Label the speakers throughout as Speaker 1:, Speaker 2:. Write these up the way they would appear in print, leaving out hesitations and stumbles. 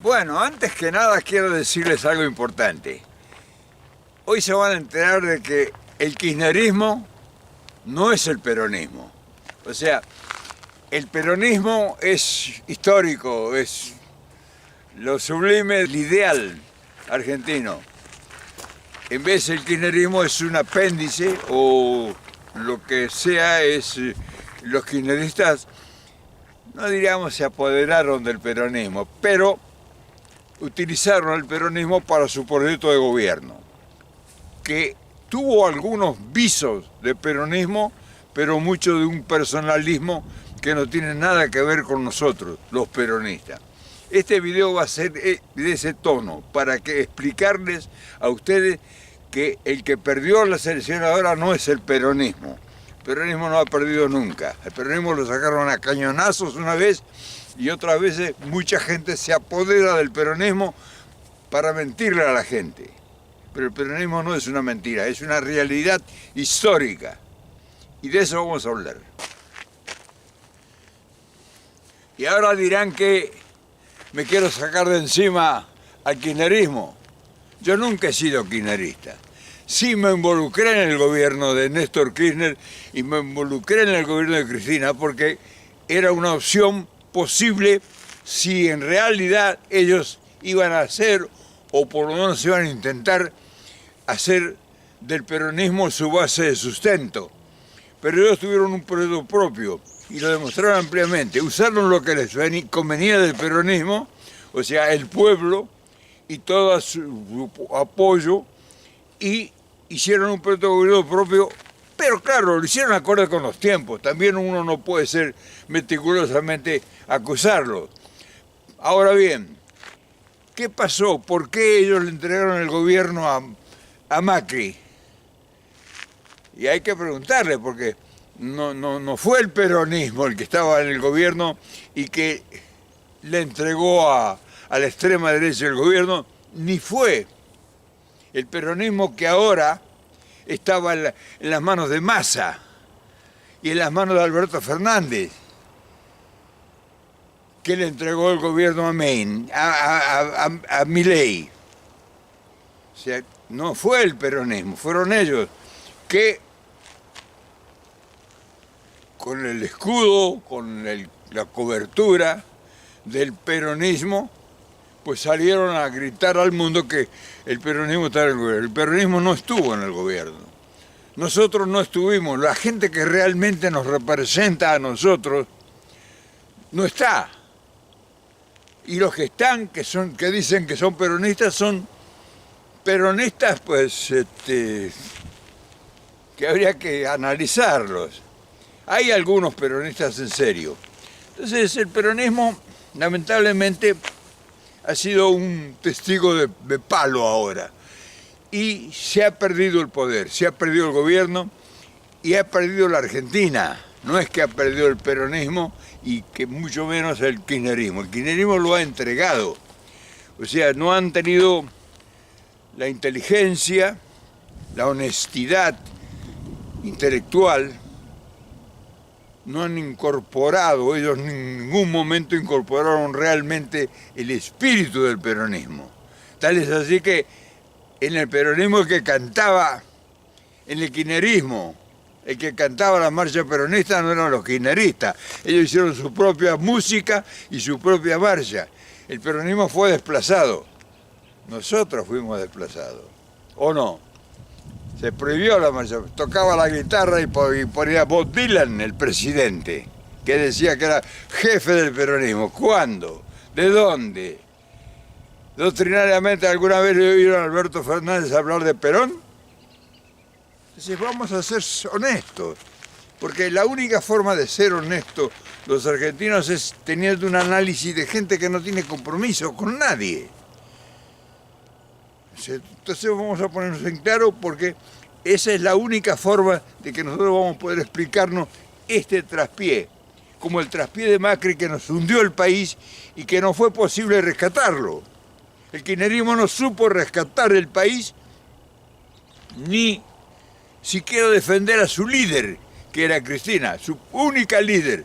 Speaker 1: Bueno, antes que nada quiero decirles algo importante. Hoy se van a enterar de que el kirchnerismo no es el peronismo. O sea, el peronismo es histórico, es lo sublime, el ideal argentino. En vez el kirchnerismo es un apéndice o lo que sea es los kirchneristas, no diríamos se apoderaron del peronismo, pero utilizaron el peronismo para su proyecto de gobierno, que tuvo algunos visos de peronismo, pero mucho de un personalismo que no tiene nada que ver con nosotros, los peronistas. Este video va a ser de ese tono, para que explicarles a ustedes que el que perdió las elecciones ahora no es el peronismo. El peronismo no ha perdido nunca. El peronismo lo sacaron a cañonazos una vez y otras veces mucha gente se apodera del peronismo para mentirle a la gente. Pero el peronismo no es una mentira, es una realidad histórica. Y de eso vamos a hablar. Y ahora dirán que me quiero sacar de encima al kirchnerismo. Yo nunca he sido kirchnerista. Sí me involucré en el gobierno de Néstor Kirchner y me involucré en el gobierno de Cristina porque era una opción posible si en realidad ellos iban a hacer, o por lo menos iban a intentar hacer del peronismo su base de sustento. Pero ellos tuvieron un proyecto propio y lo demostraron ampliamente. Usaron lo que les convenía del peronismo, o sea, el pueblo y todo su apoyo, y hicieron un proyecto de gobierno propio, pero claro, lo hicieron acorde con los tiempos. También uno no puede ser meticulosamente acusarlo. Ahora bien, ¿qué pasó? ¿Por qué ellos le entregaron el gobierno a Macri? Y hay que preguntarle, porque no fue el peronismo el que estaba en el gobierno y que le entregó a la extrema derecha el gobierno, ni fue el peronismo que ahora estaba en las manos de Massa y en las manos de Alberto Fernández, que le entregó el gobierno a Milei. O sea, no fue el peronismo, fueron ellos que con el escudo, con la cobertura del peronismo, pues salieron a gritar al mundo que el peronismo estaba en el gobierno. El peronismo no estuvo en el gobierno. Nosotros no estuvimos. La gente que realmente nos representa a nosotros no está. Y los que están, que dicen que son peronistas pues, que habría que analizarlos. Hay algunos peronistas en serio. Entonces el peronismo, lamentablemente, ha sido un testigo de palo ahora. Y se ha perdido el poder, se ha perdido el gobierno y ha perdido la Argentina. No es que ha perdido el peronismo y que mucho menos el kirchnerismo. El kirchnerismo lo ha entregado. O sea, no han tenido la inteligencia, la honestidad intelectual, no han incorporado, ellos en ningún momento incorporaron realmente el espíritu del peronismo. Tal es así que en el peronismo el que cantaba, en el kirchnerismo, el que cantaba la marcha peronista no eran los kirchneristas. Ellos hicieron su propia música y su propia marcha. El peronismo fue desplazado. Nosotros fuimos desplazados. ¿O no? Se prohibió la marcha. Tocaba la guitarra y ponía Bob Dylan, el presidente, que decía que era jefe del peronismo. ¿Cuándo? ¿De dónde? ¿Doctrinariamente alguna vez oyeron a Alberto Fernández hablar de Perón? Entonces vamos a ser honestos, porque la única forma de ser honestos los argentinos es teniendo un análisis de gente que no tiene compromiso con nadie. Entonces vamos a ponernos en claro, porque esa es la única forma de que nosotros vamos a poder explicarnos este traspié, como el traspié de Macri que nos hundió el país y que no fue posible rescatarlo. El kirchnerismo no supo rescatar el país ni siquiera defender a su líder, que era Cristina, su única líder,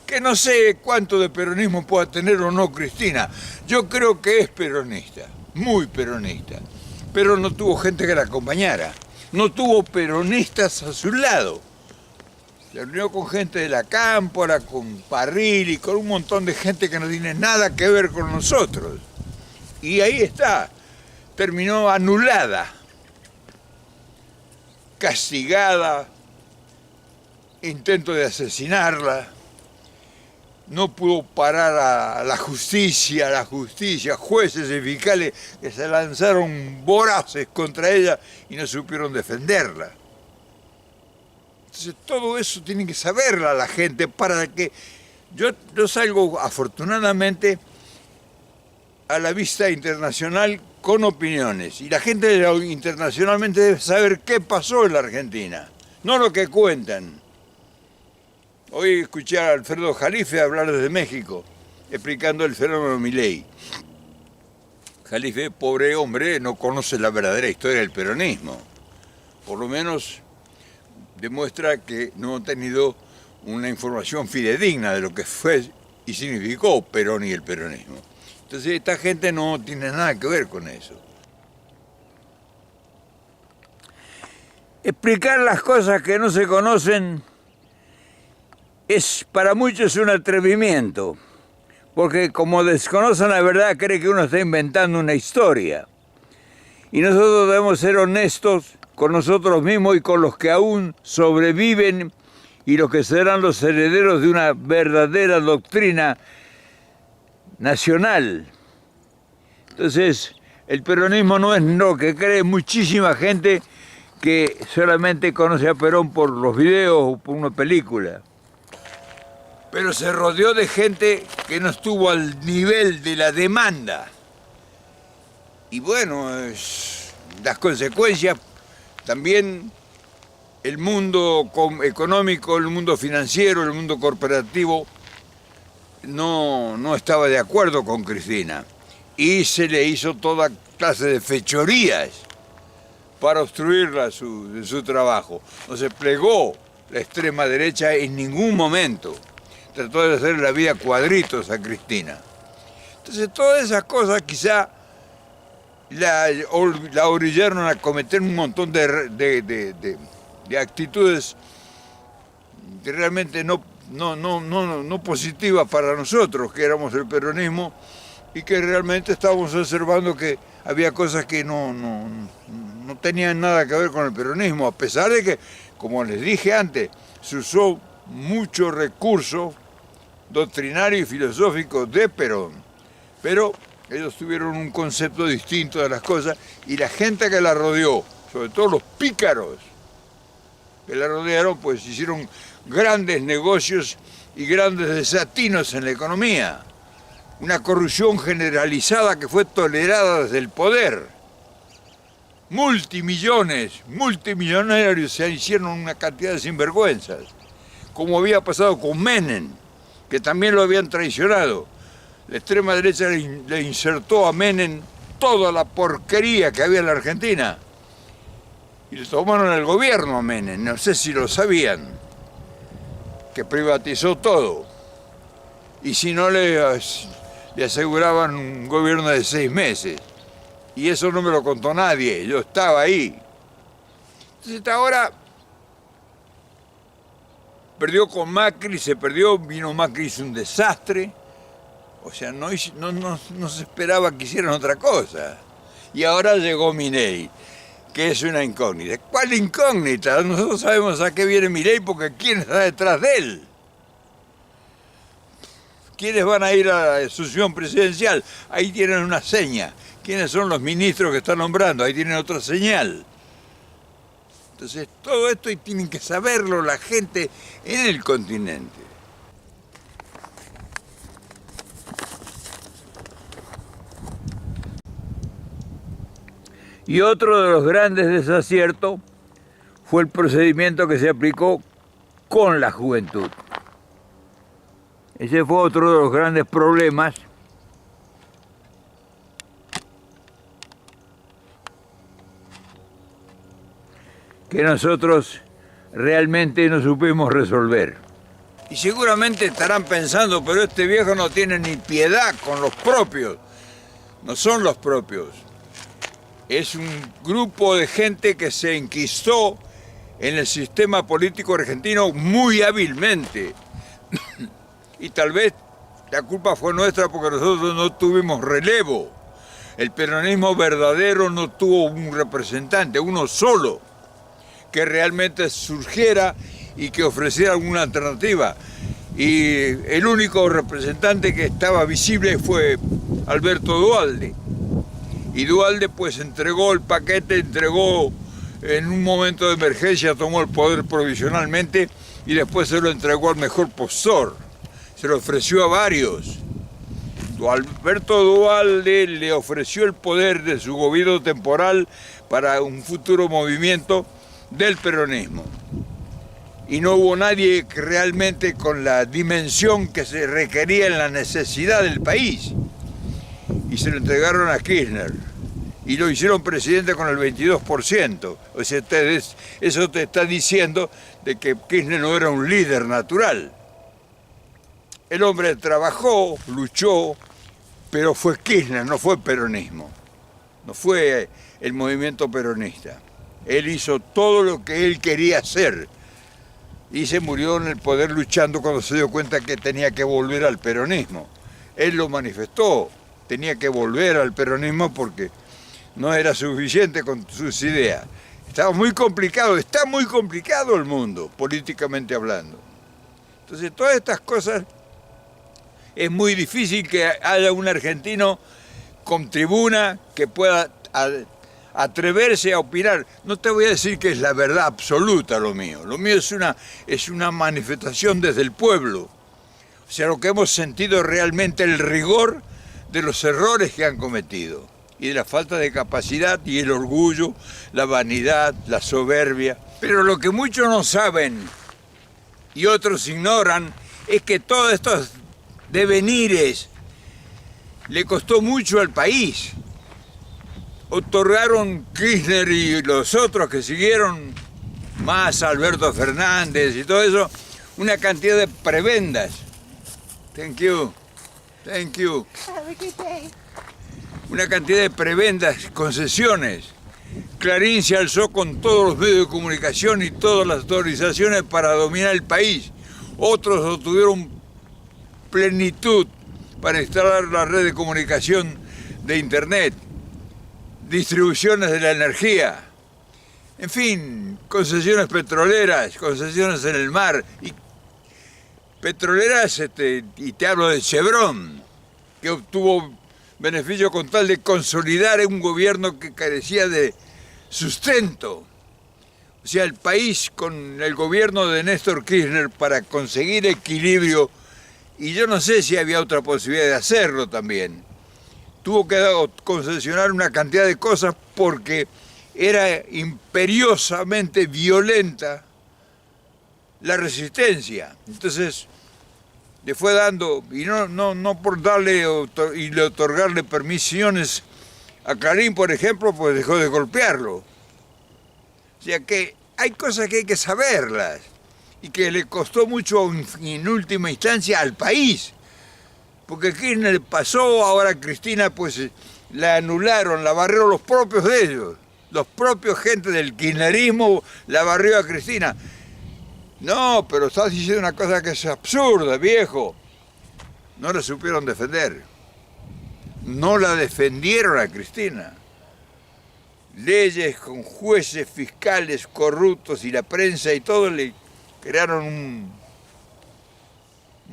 Speaker 1: que no sé cuánto de peronismo pueda tener o no Cristina. Yo creo que es peronista, muy peronista, pero no tuvo gente que la acompañara, no tuvo peronistas a su lado. Se reunió con gente de la Cámpora, con Parrilli, con un montón de gente que no tiene nada que ver con nosotros. Y ahí está, terminó anulada, castigada, intento de asesinarla. No pudo parar a la justicia, jueces y fiscales que se lanzaron voraces contra ella y no supieron defenderla. Entonces todo eso tiene que saberla la gente para que... Yo salgo afortunadamente a la vista internacional con opiniones y la gente internacionalmente debe saber qué pasó en la Argentina, no lo que cuentan. Hoy escuché a Alfredo Jalife hablar desde México, explicando el fenómeno Milei. Jalife, pobre hombre, no conoce la verdadera historia del peronismo. Por lo menos demuestra que no ha tenido una información fidedigna de lo que fue y significó Perón y el peronismo. Entonces esta gente no tiene nada que ver con eso. Explicar las cosas que no se conocen es para muchos un atrevimiento, porque como desconocen la verdad cree que uno está inventando una historia. Y nosotros debemos ser honestos con nosotros mismos y con los que aún sobreviven y los que serán los herederos de una verdadera doctrina nacional. Entonces, el peronismo no es lo que cree muchísima gente que solamente conoce a Perón por los videos o por una película. Pero se rodeó de gente que no estuvo al nivel de la demanda. Y bueno, las consecuencias, también el mundo económico, el mundo financiero, el mundo corporativo no estaba de acuerdo con Cristina. Y se le hizo toda clase de fechorías para obstruirla en su trabajo. No se plegó la extrema derecha en ningún momento. Trató de hacer la vida cuadritos a Cristina. Entonces todas esas cosas quizá la orillaron a cometer un montón de actitudes realmente no positivas para nosotros, que éramos el peronismo, y que realmente estábamos observando que había cosas que no tenían nada que ver con el peronismo, a pesar de que, como les dije antes, se usó mucho recurso doctrinario y filosófico de Perón, pero ellos tuvieron un concepto distinto de las cosas y la gente que la rodeó, sobre todo los pícaros que la rodearon, pues hicieron grandes negocios y grandes desatinos en la economía. Una corrupción generalizada que fue tolerada desde el poder. Multimillonarios se hicieron una cantidad de sinvergüenzas, como había pasado con Menem, que también lo habían traicionado. La extrema derecha le insertó a Menem toda la porquería que había en la Argentina. Y le tomaron el gobierno a Menem, no sé si lo sabían, que privatizó todo. Y si no le aseguraban un gobierno de 6 meses. Y eso no me lo contó nadie, yo estaba ahí. Entonces ahora perdió con Macri, vino Macri, hizo un desastre. O sea, no se esperaba que hicieran otra cosa. Y ahora llegó Milei, que es una incógnita. ¿Cuál incógnita? Nosotros sabemos a qué viene Milei porque ¿quién está detrás de él? ¿Quiénes van a ir a la asunción presidencial? Ahí tienen una seña. ¿Quiénes son los ministros que están nombrando? Ahí tienen otra señal. Entonces, todo esto tienen que saberlo la gente en el continente. Y otro de los grandes desaciertos fue el procedimiento que se aplicó con la juventud. Ese fue otro de los grandes problemas que nosotros realmente no supimos resolver. Y seguramente estarán pensando, pero este viejo no tiene ni piedad con los propios. No son los propios. Es un grupo de gente que se enquistó en el sistema político argentino muy hábilmente. Y tal vez la culpa fue nuestra porque nosotros no tuvimos relevo. El peronismo verdadero no tuvo un representante, uno solo, que realmente surgiera y que ofreciera alguna alternativa. Y el único representante que estaba visible fue Alberto Duhalde. Y Duhalde pues entregó el paquete, entregó en un momento de emergencia, tomó el poder provisionalmente y después se lo entregó al mejor postor. Se lo ofreció a varios. Alberto Duhalde le ofreció el poder de su gobierno temporal para un futuro movimiento del peronismo. Y no hubo nadie que realmente con la dimensión que se requería en la necesidad del país. Y se lo entregaron a Kirchner. Y lo hicieron presidente con el 22%. O sea, eso te está diciendo de que Kirchner no era un líder natural. El hombre trabajó, luchó, pero fue Kirchner, no fue peronismo. No fue el movimiento peronista. Él hizo todo lo que él quería hacer. Y se murió en el poder luchando cuando se dio cuenta que tenía que volver al peronismo. Él lo manifestó, tenía que volver al peronismo porque no era suficiente con sus ideas. Estaba muy complicado, está muy complicado el mundo, políticamente hablando. Entonces, todas estas cosas, es muy difícil que haya un argentino con tribuna que pueda atreverse a opinar. No te voy a decir que es la verdad absoluta lo mío es una manifestación desde el pueblo. O sea, lo que hemos sentido realmente el rigor de los errores que han cometido y de la falta de capacidad y el orgullo, la vanidad, la soberbia. Pero lo que muchos no saben y otros ignoran es que todos estos devenires le costó mucho al país. Otorgaron Kirchner y los otros que siguieron, más Alberto Fernández y todo eso, una cantidad de prebendas. Thank you. Thank you.
Speaker 2: Have a good day.
Speaker 1: Una cantidad de prebendas, concesiones. Clarín se alzó con todos los medios de comunicación y todas las autorizaciones para dominar el país. Otros obtuvieron plenitud para instalar la red de comunicación de Internet, distribuciones de la energía, en fin, concesiones petroleras, concesiones en el mar, y petroleras, y te hablo de Chevron, que obtuvo beneficio con tal de consolidar un gobierno que carecía de sustento. O sea, el país con el gobierno de Néstor Kirchner para conseguir equilibrio, y yo no sé si había otra posibilidad de hacerlo también, tuvo que concesionar una cantidad de cosas porque era imperiosamente violenta la resistencia. Entonces le fue dando, y no por darle y le otorgarle permisiones a Clarín, por ejemplo, pues dejó de golpearlo. O sea que hay cosas que hay que saberlas y que le costó mucho en última instancia al país. Porque Kirchner pasó, ahora Cristina pues la anularon, la barrió los propios de ellos. Los propios gente del kirchnerismo la barrió a Cristina. No, pero estás diciendo una cosa que es absurda, viejo. No la supieron defender. No la defendieron a Cristina. Leyes con jueces, fiscales corruptos y la prensa y todo le crearon un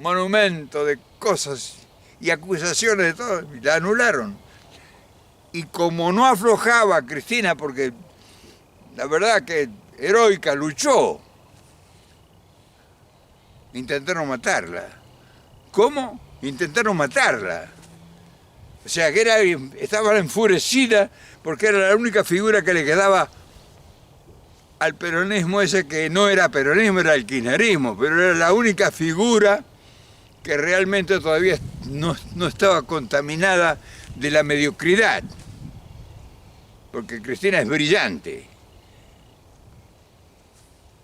Speaker 1: monumento de cosas y acusaciones de todo, y la anularon. Y como no aflojaba Cristina, porque la verdad que heroica luchó, intentaron matarla. ¿Cómo? Intentaron matarla. O sea, que estaba enfurecida porque era la única figura que le quedaba al peronismo ese que no era peronismo, era el kirchnerismo, pero era la única figura que realmente todavía no estaba contaminada de la mediocridad, porque Cristina es brillante.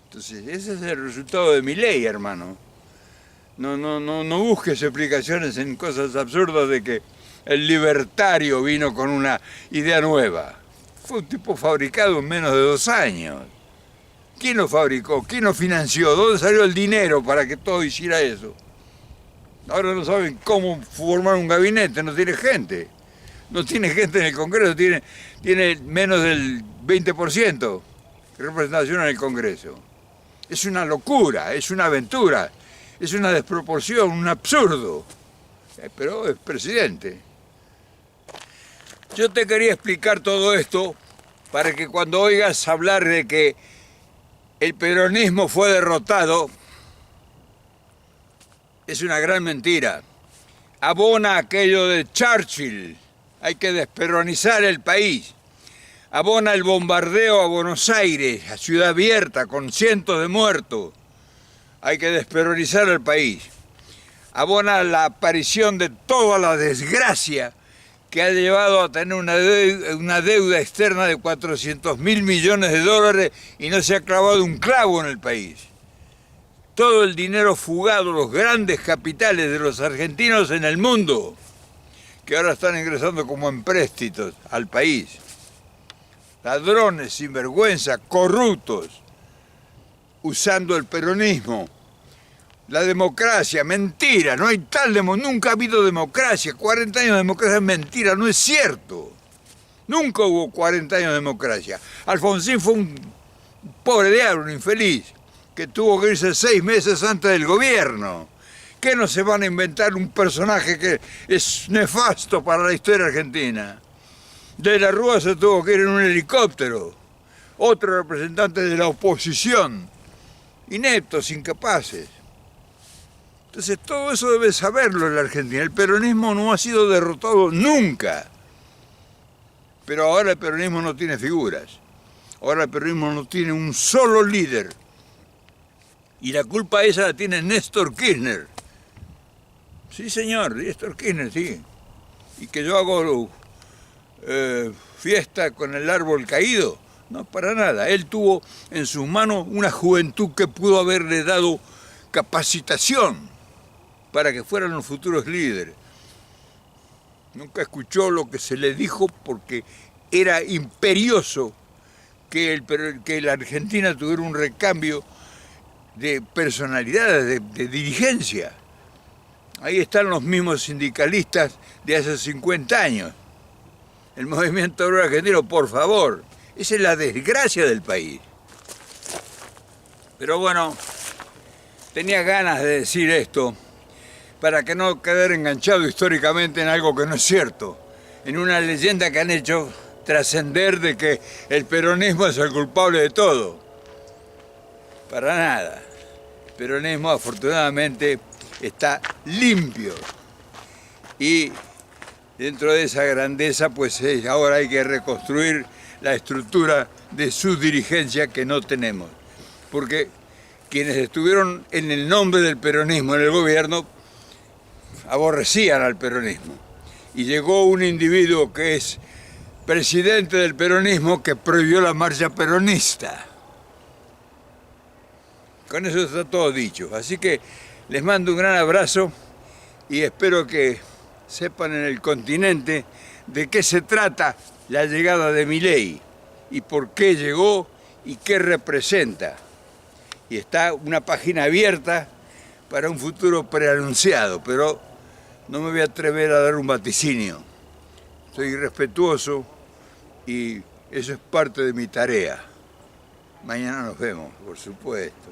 Speaker 1: Entonces, ese es el resultado de Milei, hermano. No busques explicaciones en cosas absurdas de que el libertario vino con una idea nueva. Fue un tipo fabricado en menos de 2 años. ¿Quién lo fabricó? ¿Quién lo financió? ¿Dónde salió el dinero para que todo hiciera eso? Ahora no saben cómo formar un gabinete, no tiene gente. No tiene gente en el Congreso, tiene menos del 20% de representación en el Congreso. Es una locura, es una aventura, es una desproporción, un absurdo. Pero es presidente. Yo te quería explicar todo esto para que cuando oigas hablar de que el peronismo fue derrotado, es una gran mentira. Abona aquello de Churchill, hay que desperonizar el país. Abona el bombardeo a Buenos Aires, a Ciudad Abierta, con cientos de muertos. Hay que desperonizar el país. Abona la aparición de toda la desgracia que ha llevado a tener una deuda externa de 400.000 millones de dólares y no se ha clavado un clavo en el país. Todo el dinero fugado, los grandes capitales de los argentinos en el mundo, que ahora están ingresando como empréstitos al país. Ladrones, sinvergüenza, corruptos, usando el peronismo. La democracia, mentira, no hay nunca ha habido democracia. 40 años de democracia es mentira, no es cierto. Nunca hubo 40 años de democracia. Alfonsín fue un pobre diablo, un infeliz, que tuvo que irse 6 meses antes del gobierno. ¿Qué no se van a inventar un personaje que es nefasto para la historia argentina? De la Rúa se tuvo que ir en un helicóptero. Otro representante de la oposición. Ineptos, incapaces. Entonces todo eso debe saberlo en la Argentina. El peronismo no ha sido derrotado nunca. Pero ahora el peronismo no tiene figuras. Ahora el peronismo no tiene un solo líder. Y la culpa esa la tiene Néstor Kirchner. Sí, señor, Néstor Kirchner, sí. Y que yo hago fiesta con el árbol caído. No, para nada. Él tuvo en sus manos una juventud que pudo haberle dado capacitación para que fueran los futuros líderes. Nunca escuchó lo que se le dijo porque era imperioso que la Argentina tuviera un recambio de personalidades, de dirigencia. Ahí están los mismos sindicalistas de hace 50 años. El movimiento obrero argentino, por favor, esa es la desgracia del país. Pero bueno, tenía ganas de decir esto para que no quedar enganchado históricamente en algo que no es cierto, en una leyenda que han hecho trascender de que el peronismo es el culpable de todo. Para nada. El peronismo afortunadamente está limpio y dentro de esa grandeza pues ahora hay que reconstruir la estructura de su dirigencia que no tenemos, porque quienes estuvieron en el nombre del peronismo en el gobierno aborrecían al peronismo y llegó un individuo que es presidente del peronismo que prohibió la marcha peronista. Con eso está todo dicho, así que les mando un gran abrazo y espero que sepan en el continente de qué se trata la llegada de Milei y por qué llegó y qué representa. Y está una página abierta para un futuro preanunciado, pero no me voy a atrever a dar un vaticinio. Soy respetuoso y eso es parte de mi tarea. Mañana nos vemos, por supuesto.